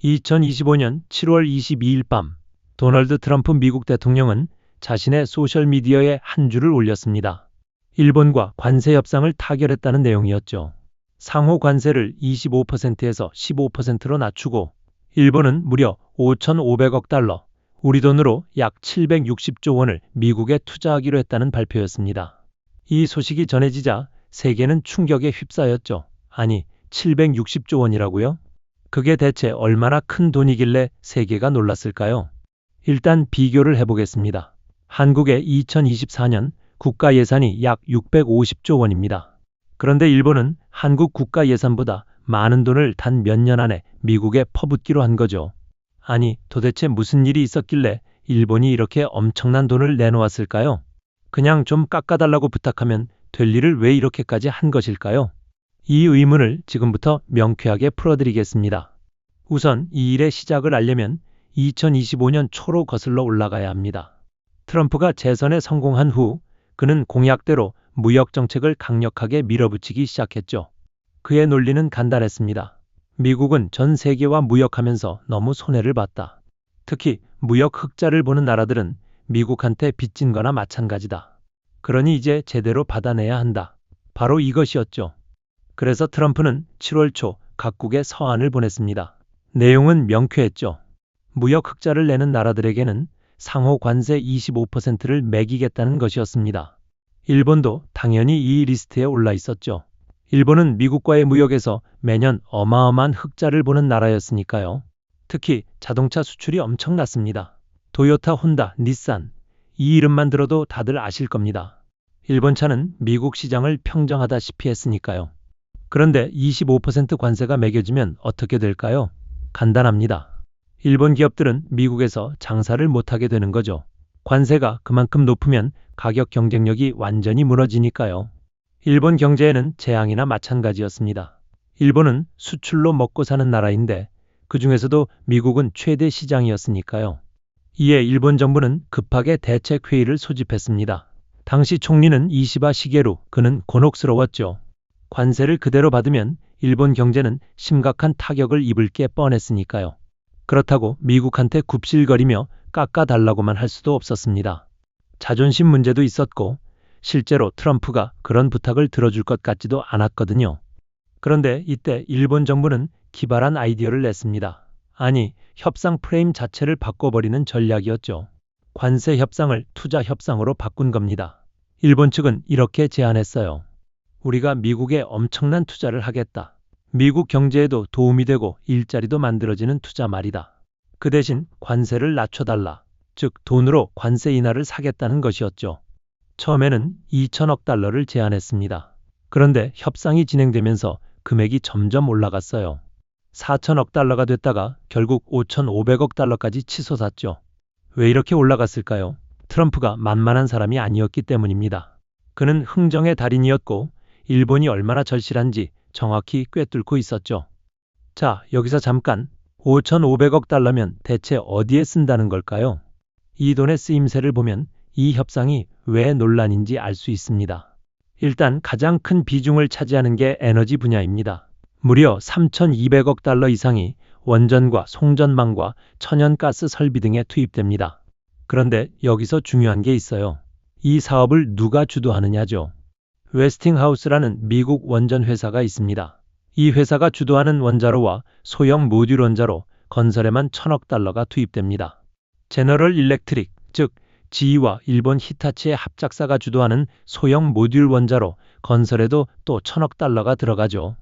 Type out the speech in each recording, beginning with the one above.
2025년 7월 22일 밤, 도널드 트럼프 미국 대통령은 자신의 소셜미디어에 한 줄을 올렸습니다. 일본과 관세 협상을 타결했다는 내용이었죠. 상호 관세를 25%에서 15%로 낮추고 일본은 무려 5,500억 달러, 우리 돈으로 약 760조 원을 미국에 투자하기로 했다는 발표였습니다. 이 소식이 전해지자 세계는 충격에 휩싸였죠. 아니, 760조 원이라고요? 그게 대체 얼마나 큰 돈이길래 세계가 놀랐을까요? 일단 비교를 해보겠습니다. 한국의 2024년 국가 예산이 약 650조 원입니다. 그런데 일본은 한국 국가 예산보다 많은 돈을 단 몇 년 안에 미국에 퍼붓기로 한 거죠. 아니, 도대체 무슨 일이 있었길래 일본이 이렇게 엄청난 돈을 내놓았을까요? 그냥 좀 깎아달라고 부탁하면 될 일을 왜 이렇게까지 한 것일까요? 이 의문을 지금부터 명쾌하게 풀어드리겠습니다. 우선 이 일의 시작을 알려면 2025년 초로 거슬러 올라가야 합니다. 트럼프가 재선에 성공한 후 그는 공약대로 무역 정책을 강력하게 밀어붙이기 시작했죠. 그의 논리는 간단했습니다. 미국은 전 세계와 무역하면서 너무 손해를 봤다. 특히 무역 흑자를 보는 나라들은 미국한테 빚진 거나 마찬가지다. 그러니 이제 제대로 받아내야 한다. 바로 이것이었죠. 그래서 트럼프는 7월 초 각국에 서한을 보냈습니다. 내용은 명쾌했죠. 무역 흑자를 내는 나라들에게는 상호 관세 25%를 매기겠다는 것이었습니다. 일본도 당연히 이 리스트에 올라 있었죠. 일본은 미국과의 무역에서 매년 어마어마한 흑자를 보는 나라였으니까요. 특히 자동차 수출이 엄청났습니다. 도요타, 혼다, 닛산, 이 이름만 들어도 다들 아실 겁니다. 일본 차는 미국 시장을 평정하다시피 했으니까요. 그런데 25% 관세가 매겨지면 어떻게 될까요? 간단합니다. 일본 기업들은 미국에서 장사를 못하게 되는 거죠. 관세가 그만큼 높으면 가격 경쟁력이 완전히 무너지니까요. 일본 경제에는 재앙이나 마찬가지였습니다. 일본은 수출로 먹고 사는 나라인데 그 중에서도 미국은 최대 시장이었으니까요. 이에 일본 정부는 급하게 대책회의를 소집했습니다. 당시 총리는 이시바 시게루, 그는 곤혹스러웠죠. 관세를 그대로 받으면 일본 경제는 심각한 타격을 입을 게 뻔했으니까요. 그렇다고 미국한테 굽실거리며 깎아달라고만 할 수도 없었습니다. 자존심 문제도 있었고 실제로 트럼프가 그런 부탁을 들어줄 것 같지도 않았거든요. 그런데 이때 일본 정부는 기발한 아이디어를 냈습니다. 아니, 협상 프레임 자체를 바꿔버리는 전략이었죠. 관세 협상을 투자 협상으로 바꾼 겁니다. 일본 측은 이렇게 제안했어요. 우리가 미국에 엄청난 투자를 하겠다. 미국 경제에도 도움이 되고 일자리도 만들어지는 투자 말이다. 그 대신 관세를 낮춰달라. 즉 돈으로 관세 인하를 사겠다는 것이었죠. 처음에는 2천억 달러를 제안했습니다. 그런데 협상이 진행되면서 금액이 점점 올라갔어요. 4천억 달러가 됐다가 결국 5,500억 달러까지 치솟았죠. 왜 이렇게 올라갔을까요? 트럼프가 만만한 사람이 아니었기 때문입니다. 그는 흥정의 달인이었고 일본이 얼마나 절실한지 정확히 꿰뚫고 있었죠. 자, 여기서 잠깐 5,500억 달러면 대체 어디에 쓴다는 걸까요? 이 돈의 쓰임새를 보면 이 협상이 왜 논란인지 알 수 있습니다. 일단 가장 큰 비중을 차지하는 게 에너지 분야입니다. 무려 3,200억 달러 이상이 원전과 송전망과 천연가스 설비 등에 투입됩니다. 그런데 여기서 중요한 게 있어요. 이 사업을 누가 주도하느냐죠. 웨스팅하우스라는 미국 원전 회사가 있습니다. 이 회사가 주도하는 원자로와 소형 모듈 원자로 건설에만 1,000억 달러가 투입됩니다. 제너럴 일렉트릭, 즉 GE와 일본 히타치의 합작사가 주도하는 소형 모듈 원자로 건설에도 또 1,000억 달러가 들어가죠.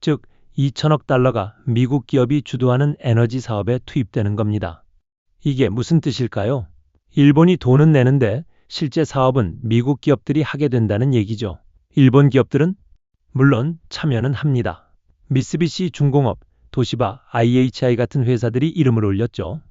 즉 2,000억 달러가 미국 기업이 주도하는 에너지 사업에 투입되는 겁니다. 이게 무슨 뜻일까요? 일본이 돈은 내는데 실제 사업은 미국 기업들이 하게 된다는 얘기죠. 일본 기업들은 물론 참여는 합니다. 미쓰비시 중공업, 도시바, IHI 같은 회사들이 이름을 올렸죠.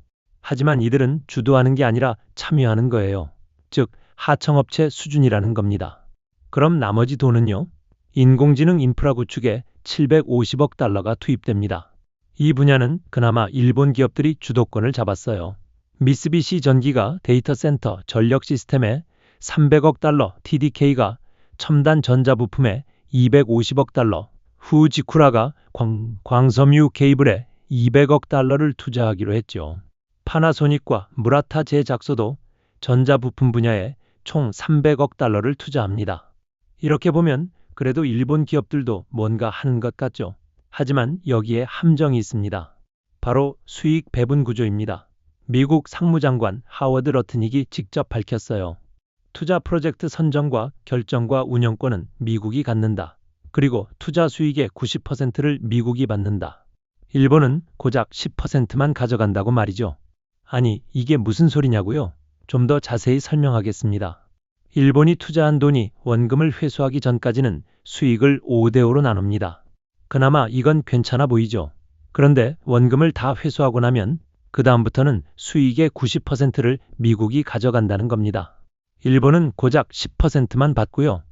하지만 이들은 주도하는 게 아니라 참여하는 거예요. 즉 하청업체 수준이라는 겁니다. 그럼 나머지 돈은요? 인공지능 인프라 구축에 750억 달러가 투입됩니다. 이 분야는 그나마 일본 기업들이 주도권을 잡았어요. 미쓰비시 전기가 데이터 센터 전력 시스템에 300억 달러, TDK가 첨단 전자부품에 250억 달러, 후지쿠라가 광섬유 케이블에 200억 달러를 투자하기로 했죠. 파나소닉과 무라타 제작소도 전자부품 분야에 총 300억 달러를 투자합니다. 이렇게 보면 그래도 일본 기업들도 뭔가 하는 것 같죠. 하지만 여기에 함정이 있습니다. 바로 수익 배분 구조입니다. 미국 상무장관 하워드 러트닉이 직접 밝혔어요. 투자 프로젝트 선정과 결정과 운영권은 미국이 갖는다. 그리고 투자 수익의 90%를 미국이 받는다. 일본은 고작 10%만 가져간다고 말이죠. 아니, 이게 무슨 소리냐고요? 좀 더 자세히 설명하겠습니다. 일본이 투자한 돈이 원금을 회수하기 전까지는 수익을 5대5로 나눕니다. 그나마 이건 괜찮아 보이죠. 그런데 원금을 다 회수하고 나면 그 다음부터는 수익의 90%를 미국이 가져간다는 겁니다. 일본은 고작 10%만 받고요.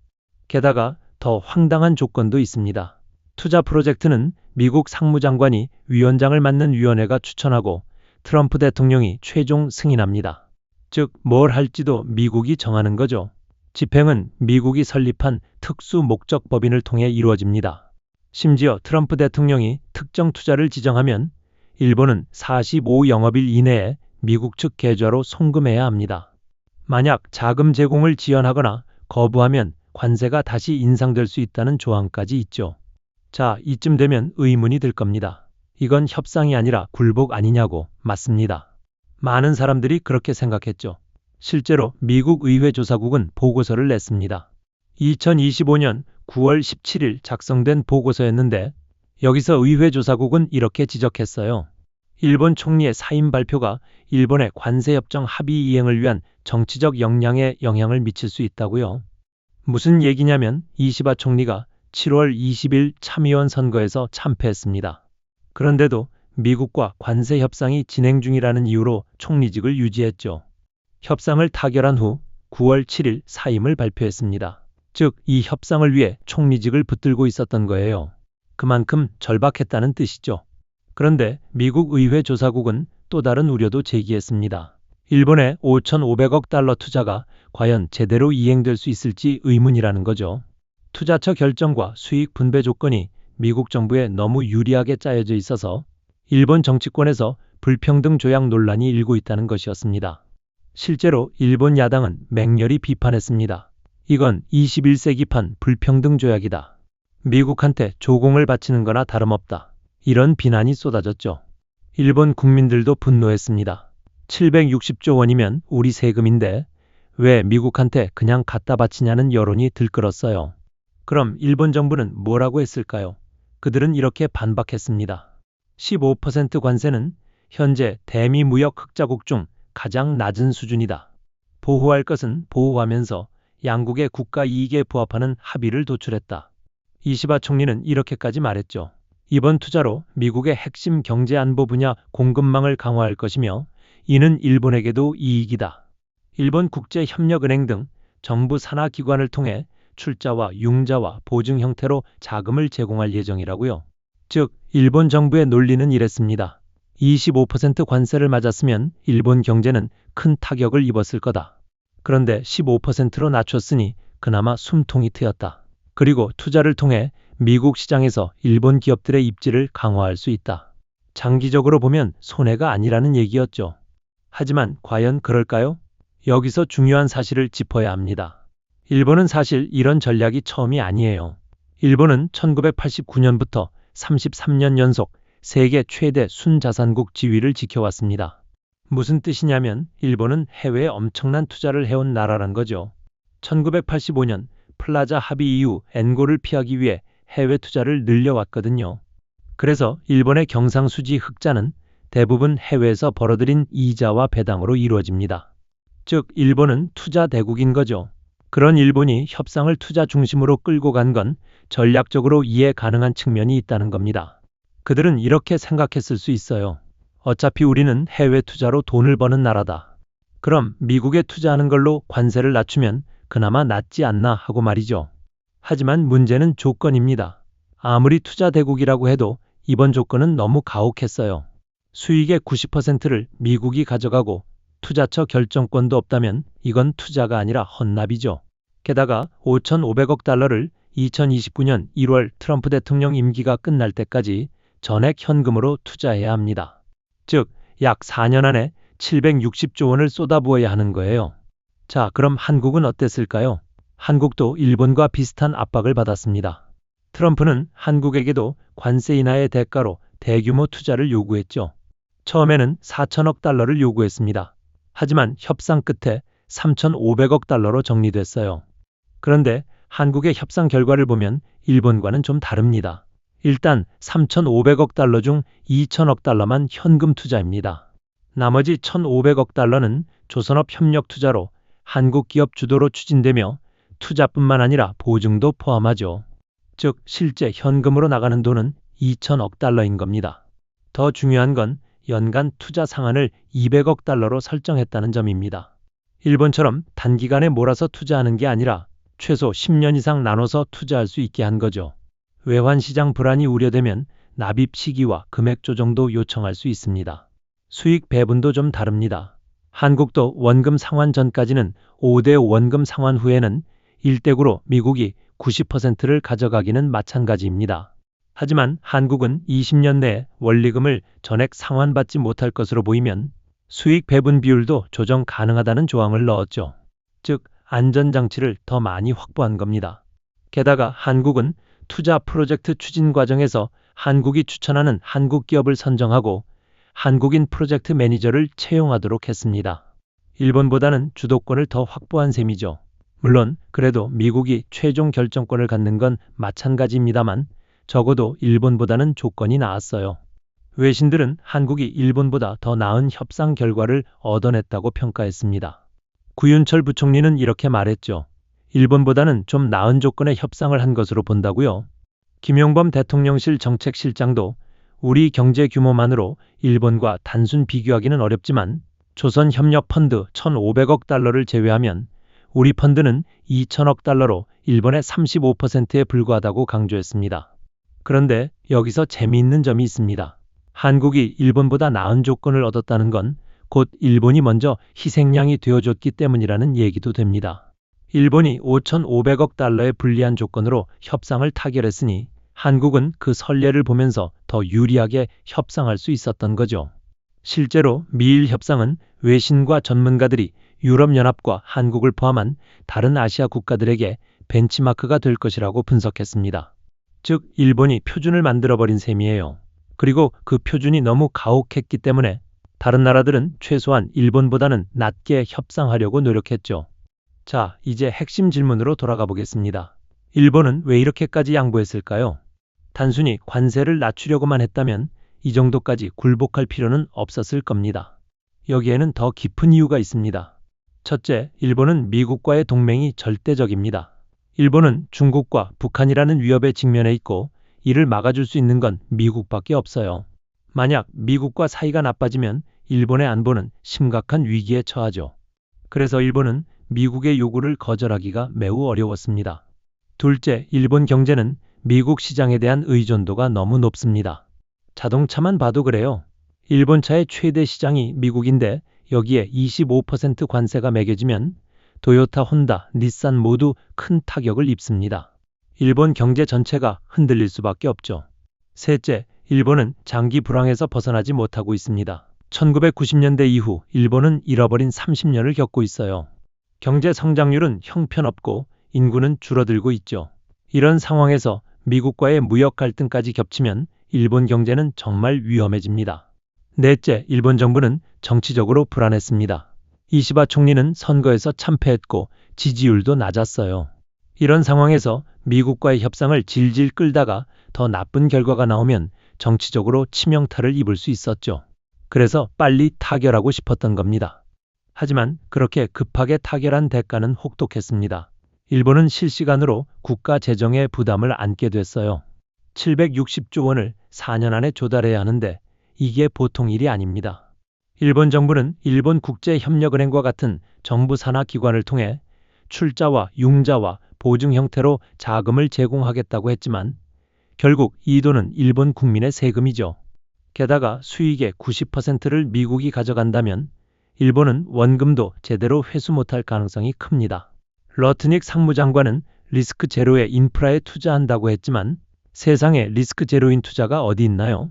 게다가 더 황당한 조건도 있습니다. 투자 프로젝트는 미국 상무장관이 위원장을 맡는 위원회가 추천하고 트럼프 대통령이 최종 승인합니다. 즉, 뭘 할지도 미국이 정하는 거죠. 집행은 미국이 설립한 특수 목적 법인을 통해 이루어집니다. 심지어 트럼프 대통령이 특정 투자를 지정하면 일본은 45영업일 이내에 미국 측 계좌로 송금해야 합니다. 만약 자금 제공을 지연하거나 거부하면 관세가 다시 인상될 수 있다는 조항까지 있죠. 자, 이쯤 되면 의문이 들 겁니다. 이건 협상이 아니라 굴복 아니냐고. 맞습니다. 많은 사람들이 그렇게 생각했죠. 실제로 미국 의회 조사국은 보고서를 냈습니다. 2025년 9월 17일 작성된 보고서였는데 여기서 의회 조사국은 이렇게 지적했어요. 일본 총리의 사임 발표가 일본의 관세협정 합의 이행을 위한 정치적 역량에 영향을 미칠 수 있다고요. 무슨 얘기냐면 이시바 총리가 7월 20일 참의원 선거에서 참패했습니다. 그런데도 미국과 관세 협상이 진행 중이라는 이유로 총리직을 유지했죠. 협상을 타결한 후 9월 7일 사임을 발표했습니다. 즉, 이 협상을 위해 총리직을 붙들고 있었던 거예요. 그만큼 절박했다는 뜻이죠. 그런데 미국 의회 조사국은 또 다른 우려도 제기했습니다. 일본의 5,500억 달러 투자가 과연 제대로 이행될 수 있을지 의문이라는 거죠. 투자처 결정과 수익 분배 조건이 미국 정부에 너무 유리하게 짜여져 있어서 일본 정치권에서 불평등 조약 논란이 일고 있다는 것이었습니다. 실제로 일본 야당은 맹렬히 비판했습니다. 이건 21세기판 불평등 조약이다. 미국한테 조공을 바치는 거나 다름없다. 이런 비난이 쏟아졌죠. 일본 국민들도 분노했습니다. 760조 원이면 우리 세금인데 왜 미국한테 그냥 갖다 바치냐는 여론이 들끓었어요. 그럼 일본 정부는 뭐라고 했을까요? 그들은 이렇게 반박했습니다. 15% 관세는 현재 대미 무역 흑자국 중 가장 낮은 수준이다. 보호할 것은 보호하면서 양국의 국가 이익에 부합하는 합의를 도출했다. 이시바 총리는 이렇게까지 말했죠. 이번 투자로 미국의 핵심 경제 안보 분야 공급망을 강화할 것이며 이는 일본에게도 이익이다. 일본 국제협력은행 등 정부 산하 기관을 통해 출자와 융자와 보증 형태로 자금을 제공할 예정이라고요. 즉, 일본 정부의 논리는 이랬습니다. 25% 관세를 맞았으면 일본 경제는 큰 타격을 입었을 거다. 그런데 15%로 낮췄으니 그나마 숨통이 트였다. 그리고 투자를 통해 미국 시장에서 일본 기업들의 입지를 강화할 수 있다. 장기적으로 보면 손해가 아니라는 얘기였죠. 하지만 과연 그럴까요? 여기서 중요한 사실을 짚어야 합니다. 일본은 사실 이런 전략이 처음이 아니에요. 일본은 1989년부터 33년 연속 세계 최대 순자산국 지위를 지켜왔습니다. 무슨 뜻이냐면 일본은 해외에 엄청난 투자를 해온 나라란 거죠. 1985년 플라자 합의 이후 엔고를 피하기 위해 해외 투자를 늘려왔거든요. 그래서 일본의 경상수지 흑자는 대부분 해외에서 벌어들인 이자와 배당으로 이루어집니다. 즉, 일본은 투자 대국인 거죠. 그런 일본이 협상을 투자 중심으로 끌고 간 건 전략적으로 이해 가능한 측면이 있다는 겁니다. 그들은 이렇게 생각했을 수 있어요. 어차피 우리는 해외 투자로 돈을 버는 나라다. 그럼 미국에 투자하는 걸로 관세를 낮추면 그나마 낫지 않나 하고 말이죠. 하지만 문제는 조건입니다. 아무리 투자 대국이라고 해도 이번 조건은 너무 가혹했어요. 수익의 90%를 미국이 가져가고 투자처 결정권도 없다면 이건 투자가 아니라 헌납이죠. 게다가 5,500억 달러를 2029년 1월 트럼프 대통령 임기가 끝날 때까지 전액 현금으로 투자해야 합니다. 즉, 약 4년 안에 760조 원을 쏟아부어야 하는 거예요. 자, 그럼 한국은 어땠을까요? 한국도 일본과 비슷한 압박을 받았습니다. 트럼프는 한국에게도 관세 인하의 대가로 대규모 투자를 요구했죠. 처음에는 4천억 달러를 요구했습니다. 하지만 협상 끝에 3,500억 달러로 정리됐어요. 그런데 한국의 협상 결과를 보면 일본과는 좀 다릅니다. 일단 3,500억 달러 중 2천억 달러만 현금 투자입니다. 나머지 1,500억 달러는 조선업 협력 투자로 한국 기업 주도로 추진되며 투자뿐만 아니라 보증도 포함하죠. 즉, 실제 현금으로 나가는 돈은 2천억 달러인 겁니다. 더 중요한 건 연간 투자 상한을 200억 달러로 설정했다는 점입니다. 일본처럼 단기간에 몰아서 투자하는 게 아니라 최소 10년 이상 나눠서 투자할 수 있게 한 거죠. 외환시장 불안이 우려되면 납입 시기와 금액 조정도 요청할 수 있습니다. 수익 배분도 좀 다릅니다. 한국도 원금 상환 전까지는 5대 원금 상환 후에는 1대9로 미국이 90%를 가져가기는 마찬가지입니다. 하지만 한국은 20년 내에 원리금을 전액 상환받지 못할 것으로 보이면 수익 배분 비율도 조정 가능하다는 조항을 넣었죠. 즉, 안전장치를 더 많이 확보한 겁니다. 게다가 한국은 투자 프로젝트 추진 과정에서 한국이 추천하는 한국 기업을 선정하고 한국인 프로젝트 매니저를 채용하도록 했습니다. 일본보다는 주도권을 더 확보한 셈이죠. 물론 그래도 미국이 최종 결정권을 갖는 건 마찬가지입니다만 적어도 일본보다는 조건이 나았어요. 외신들은 한국이 일본보다 더 나은 협상 결과를 얻어냈다고 평가했습니다. 구윤철 부총리는 이렇게 말했죠. 일본보다는 좀 나은 조건의 협상을 한 것으로 본다고요. 김용범 대통령실 정책실장도 우리 경제 규모만으로 일본과 단순 비교하기는 어렵지만 조선협력펀드 1,500억 달러를 제외하면 우리 펀드는 2천억 달러로 일본의 35%에 불과하다고 강조했습니다. 그런데 여기서 재미있는 점이 있습니다. 한국이 일본보다 나은 조건을 얻었다는 건 곧 일본이 먼저 희생양이 되어줬기 때문이라는 얘기도 됩니다. 일본이 5,500억 달러의 불리한 조건으로 협상을 타결했으니 한국은 그 선례를 보면서 더 유리하게 협상할 수 있었던 거죠. 실제로 미일 협상은 외신과 전문가들이 유럽연합과 한국을 포함한 다른 아시아 국가들에게 벤치마크가 될 것이라고 분석했습니다. 즉, 일본이 표준을 만들어버린 셈이에요. 그리고 그 표준이 너무 가혹했기 때문에 다른 나라들은 최소한 일본보다는 낮게 협상하려고 노력했죠. 자, 이제 핵심 질문으로 돌아가 보겠습니다. 일본은 왜 이렇게까지 양보했을까요? 단순히 관세를 낮추려고만 했다면 이 정도까지 굴복할 필요는 없었을 겁니다. 여기에는 더 깊은 이유가 있습니다. 첫째, 일본은 미국과의 동맹이 절대적입니다. 일본은 중국과 북한이라는 위협에 직면해 있고 이를 막아줄 수 있는 건 미국밖에 없어요. 만약 미국과 사이가 나빠지면 일본의 안보는 심각한 위기에 처하죠. 그래서 일본은 미국의 요구를 거절하기가 매우 어려웠습니다. 둘째, 일본 경제는 미국 시장에 대한 의존도가 너무 높습니다. 자동차만 봐도 그래요. 일본 차의 최대 시장이 미국인데 여기에 25% 관세가 매겨지면 도요타, 혼다, 닛산 모두 큰 타격을 입습니다. 일본 경제 전체가 흔들릴 수밖에 없죠. 셋째, 일본은 장기 불황에서 벗어나지 못하고 있습니다. 1990년대 이후 일본은 잃어버린 30년을 겪고 있어요. 경제 성장률은 형편없고 인구는 줄어들고 있죠. 이런 상황에서 미국과의 무역 갈등까지 겹치면 일본 경제는 정말 위험해집니다. 넷째, 일본 정부는 정치적으로 불안했습니다. 이시바 총리는 선거에서 참패했고 지지율도 낮았어요. 이런 상황에서 미국과의 협상을 질질 끌다가 더 나쁜 결과가 나오면 정치적으로 치명타를 입을 수 있었죠. 그래서 빨리 타결하고 싶었던 겁니다. 하지만 그렇게 급하게 타결한 대가는 혹독했습니다. 일본은 실시간으로 국가 재정의 부담을 안게 됐어요. 760조 원을 4년 안에 조달해야 하는데 이게 보통 일이 아닙니다. 일본 정부는 일본국제협력은행과 같은 정부 산하 기관을 통해 출자와 융자와 보증 형태로 자금을 제공하겠다고 했지만 결국 이 돈은 일본 국민의 세금이죠. 게다가 수익의 90%를 미국이 가져간다면 일본은 원금도 제대로 회수 못할 가능성이 큽니다. 러트닉 상무장관은 리스크 제로의 인프라에 투자한다고 했지만 세상에 리스크 제로인 투자가 어디 있나요?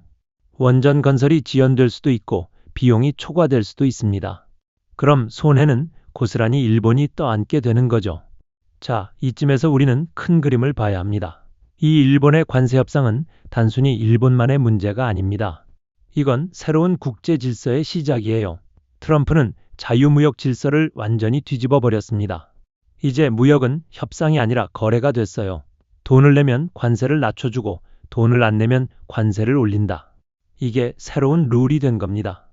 원전 건설이 지연될 수도 있고 비용이 초과될 수도 있습니다. 그럼 손해는 고스란히 일본이 떠안게 되는 거죠. 자, 이쯤에서 우리는 큰 그림을 봐야 합니다. 이 일본의 관세 협상은 단순히 일본만의 문제가 아닙니다. 이건 새로운 국제 질서의 시작이에요. 트럼프는 자유무역 질서를 완전히 뒤집어 버렸습니다. 이제 무역은 협상이 아니라 거래가 됐어요. 돈을 내면 관세를 낮춰주고 돈을 안 내면 관세를 올린다. 이게 새로운 룰이 된 겁니다.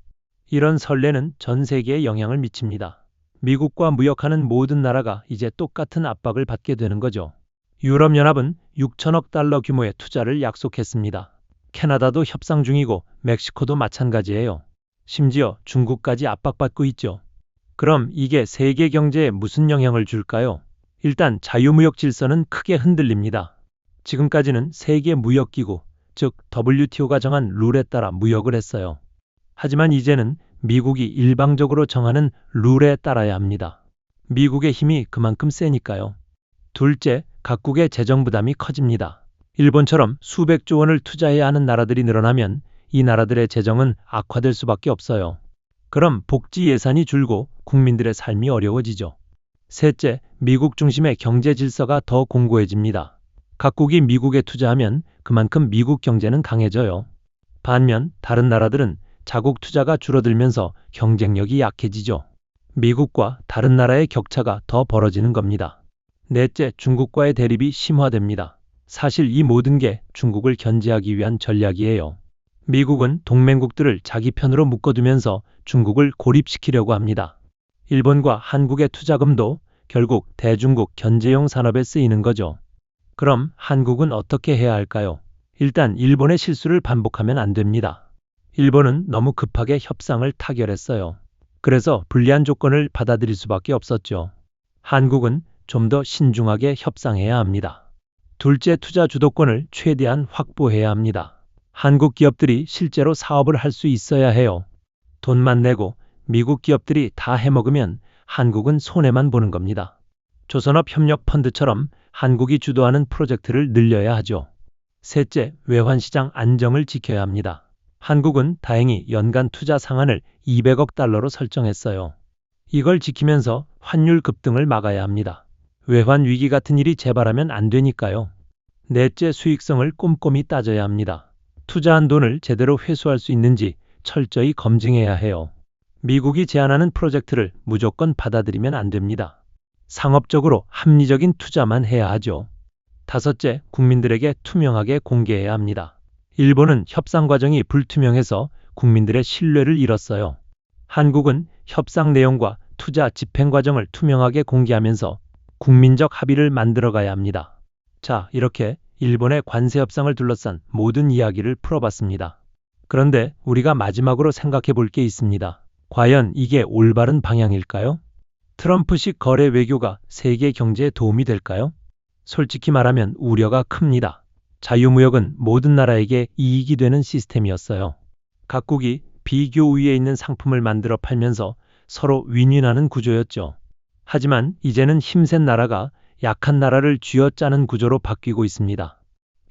이런 선례는 전 세계에 영향을 미칩니다. 미국과 무역하는 모든 나라가 이제 똑같은 압박을 받게 되는 거죠. 유럽연합은 6천억 달러 규모의 투자를 약속했습니다. 캐나다도 협상 중이고 멕시코도 마찬가지예요. 심지어 중국까지 압박받고 있죠. 그럼 이게 세계 경제에 무슨 영향을 줄까요? 일단 자유무역 질서는 크게 흔들립니다. 지금까지는 세계무역기구, 즉 WTO가 정한 룰에 따라 무역을 했어요. 하지만 이제는 미국이 일방적으로 정하는 룰에 따라야 합니다. 미국의 힘이 그만큼 세니까요. 둘째, 각국의 재정 부담이 커집니다. 일본처럼 수백조 원을 투자해야 하는 나라들이 늘어나면 이 나라들의 재정은 악화될 수밖에 없어요. 그럼 복지 예산이 줄고 국민들의 삶이 어려워지죠. 셋째, 미국 중심의 경제 질서가 더 공고해집니다. 각국이 미국에 투자하면 그만큼 미국 경제는 강해져요. 반면 다른 나라들은 자국 투자가 줄어들면서 경쟁력이 약해지죠. 미국과 다른 나라의 격차가 더 벌어지는 겁니다. 넷째, 중국과의 대립이 심화됩니다. 사실 이 모든 게 중국을 견제하기 위한 전략이에요. 미국은 동맹국들을 자기 편으로 묶어두면서 중국을 고립시키려고 합니다. 일본과 한국의 투자금도 결국 대중국 견제용 산업에 쓰이는 거죠. 그럼 한국은 어떻게 해야 할까요? 일단 일본의 실수를 반복하면 안 됩니다. 일본은 너무 급하게 협상을 타결했어요. 그래서 불리한 조건을 받아들일 수밖에 없었죠. 한국은 좀 더 신중하게 협상해야 합니다. 둘째, 투자 주도권을 최대한 확보해야 합니다. 한국 기업들이 실제로 사업을 할 수 있어야 해요. 돈만 내고 미국 기업들이 다 해먹으면 한국은 손해만 보는 겁니다. 조선업협력펀드처럼 한국이 주도하는 프로젝트를 늘려야 하죠. 셋째, 외환시장 안정을 지켜야 합니다. 한국은 다행히 연간 투자 상한을 200억 달러로 설정했어요. 이걸 지키면서 환율 급등을 막아야 합니다. 외환 위기 같은 일이 재발하면 안 되니까요. 넷째, 수익성을 꼼꼼히 따져야 합니다. 투자한 돈을 제대로 회수할 수 있는지 철저히 검증해야 해요. 미국이 제안하는 프로젝트를 무조건 받아들이면 안 됩니다. 상업적으로 합리적인 투자만 해야 하죠. 다섯째, 국민들에게 투명하게 공개해야 합니다. 일본은 협상 과정이 불투명해서 국민들의 신뢰를 잃었어요. 한국은 협상 내용과 투자 집행 과정을 투명하게 공개하면서 국민적 합의를 만들어가야 합니다. 자, 이렇게 일본의 관세 협상을 둘러싼 모든 이야기를 풀어봤습니다. 그런데 우리가 마지막으로 생각해 볼 게 있습니다. 과연 이게 올바른 방향일까요? 트럼프식 거래 외교가 세계 경제에 도움이 될까요? 솔직히 말하면 우려가 큽니다. 자유무역은 모든 나라에게 이익이 되는 시스템이었어요. 각국이 비교 우위에 있는 상품을 만들어 팔면서 서로 윈윈하는 구조였죠. 하지만 이제는 힘센 나라가 약한 나라를 쥐어짜는 구조로 바뀌고 있습니다.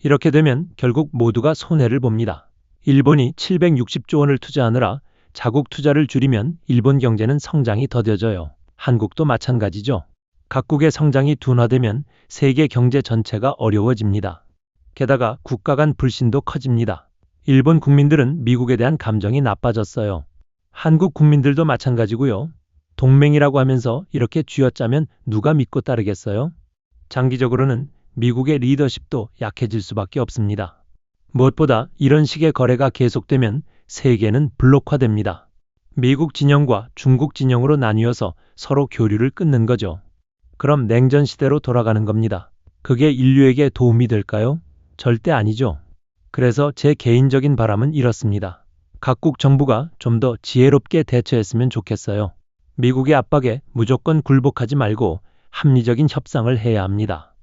이렇게 되면 결국 모두가 손해를 봅니다. 일본이 760조 원을 투자하느라 자국 투자를 줄이면 일본 경제는 성장이 더뎌져요. 한국도 마찬가지죠. 각국의 성장이 둔화되면 세계 경제 전체가 어려워집니다. 게다가 국가 간 불신도 커집니다. 일본 국민들은 미국에 대한 감정이 나빠졌어요. 한국 국민들도 마찬가지고요. 동맹이라고 하면서 이렇게 쥐어짜면 누가 믿고 따르겠어요? 장기적으로는 미국의 리더십도 약해질 수밖에 없습니다. 무엇보다 이런 식의 거래가 계속되면 세계는 블록화됩니다. 미국 진영과 중국 진영으로 나뉘어서 서로 교류를 끊는 거죠. 그럼 냉전 시대로 돌아가는 겁니다. 그게 인류에게 도움이 될까요? 절대 아니죠. 그래서 제 개인적인 바람은 이렇습니다. 각국 정부가 좀 더 지혜롭게 대처했으면 좋겠어요. 미국의 압박에 무조건 굴복하지 말고 합리적인 협상을 해야 합니다.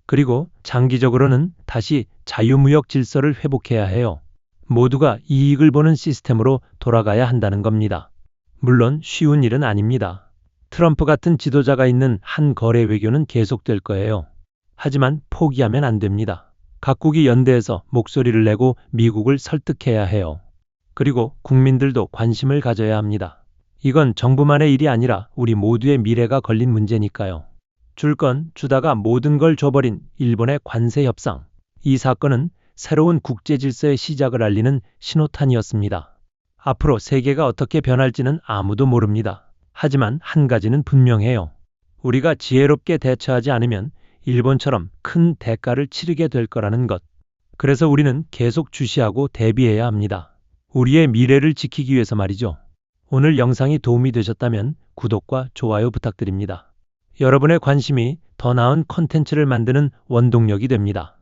그리고 장기적으로는 다시 자유무역 질서를 회복해야 해요. 모두가 이익을 보는 시스템으로 돌아가야 한다는 겁니다. 물론 쉬운 일은 아닙니다. 트럼프 같은 지도자가 있는 한 거래 외교는 계속될 거예요. 하지만 포기하면 안 됩니다. 각국이 연대해서 목소리를 내고 미국을 설득해야 해요. 그리고 국민들도 관심을 가져야 합니다. 이건 정부만의 일이 아니라 우리 모두의 미래가 걸린 문제니까요. 줄 건 주다가 모든 걸 줘버린 일본의 관세 협상. 이 사건은 새로운 국제 질서의 시작을 알리는 신호탄이었습니다. 앞으로 세계가 어떻게 변할지는 아무도 모릅니다. 하지만 한 가지는 분명해요. 우리가 지혜롭게 대처하지 않으면 일본처럼 큰 대가를 치르게 될 거라는 것. 그래서 우리는 계속 주시하고 대비해야 합니다. 우리의 미래를 지키기 위해서 말이죠. 오늘 영상이 도움이 되셨다면 구독과 좋아요 부탁드립니다. 여러분의 관심이 더 나은 콘텐츠를 만드는 원동력이 됩니다.